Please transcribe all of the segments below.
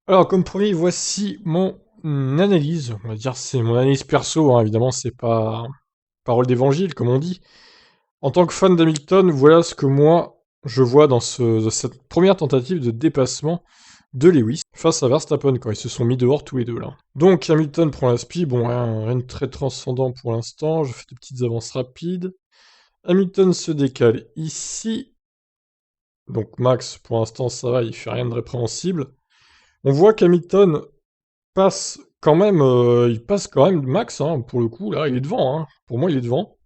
Alors, comme promis, voici mon analyse. On va dire c'est mon analyse perso, hein, évidemment, c'est pas parole d'évangile, comme on dit. En tant que fan d'Hamilton, voilà ce que moi je vois dans cette première tentative de dépassement de Lewis face à Verstappen quand ils se sont mis dehors tous les deux là. Donc Hamilton prend la spi, bon rien de très transcendant pour l'instant, je fais des petites avances rapides. Hamilton se décale ici, donc Max pour l'instant ça va, il fait rien de répréhensible. On voit qu'Hamilton il passe quand même Max, hein, pour le coup, là, il est devant, hein. Pour moi, il est devant.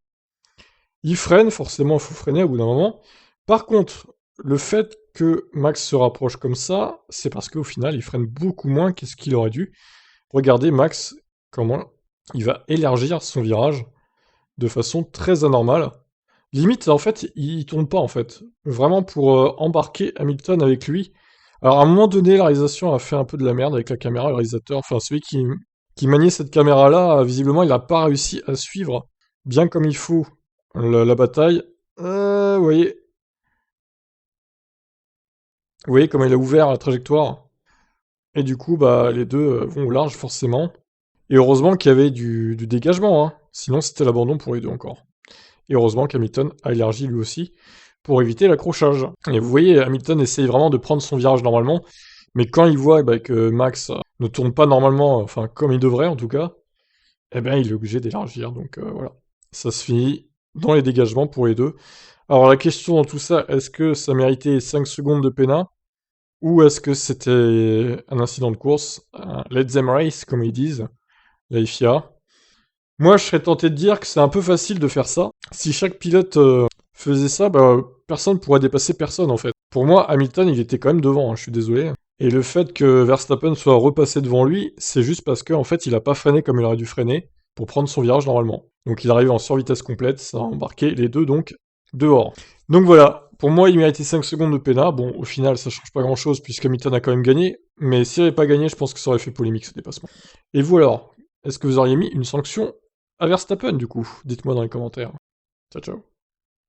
Il freine, forcément, il faut freiner au bout d'un moment. Par contre, le fait que Max se rapproche comme ça, c'est parce qu'au final, il freine beaucoup moins qu'est-ce qu'il aurait dû. Regardez Max, comment il va élargir son virage de façon très anormale. Limite, en fait, il tourne pas, en fait. Vraiment pour embarquer Hamilton avec lui. Alors, à un moment donné, la réalisation a fait un peu de la merde avec la caméra, le réalisateur, enfin, qui maniait cette caméra-là, visiblement, il n'a pas réussi à suivre bien comme il faut la bataille. Vous voyez comment il a ouvert la trajectoire. Et du coup, bah, les deux vont au large, forcément. Et heureusement qu'il y avait du dégagement, hein. Sinon, c'était l'abandon pour les deux encore. Et heureusement qu'Hamilton a élargi lui aussi pour éviter l'accrochage. Et vous voyez, Hamilton essaye vraiment de prendre son virage normalement, mais quand il voit bah, que Max ne tourne pas normalement, enfin comme il devrait en tout cas, eh ben il est obligé d'élargir. Donc voilà, ça se finit dans les dégagements pour les deux. Alors la question dans tout ça, est-ce que ça méritait 5 secondes de pénat ou est-ce que c'était un incident de course, un let them race comme ils disent, la FIA. Moi, je serais tenté de dire que c'est un peu facile de faire ça. Si chaque pilote faisait ça, bah, personne pourrait dépasser personne en fait. Pour moi, Hamilton, il était quand même devant, hein, je suis désolé. Et le fait que Verstappen soit repassé devant lui, c'est juste parce qu'en fait, il a pas freiné comme il aurait dû freiner pour prendre son virage normalement. Donc il arrive en survitesse complète, ça a embarqué les deux donc dehors. Donc voilà, pour moi, il méritait 5 secondes de pénat. Bon, au final, ça change pas grand chose puisque Hamilton a quand même gagné. Mais s'il avait pas gagné, je pense que ça aurait fait polémique ce dépassement. Et vous alors, est-ce que vous auriez mis une sanction à Verstappen du coup? Dites-moi dans les commentaires. Ciao ciao.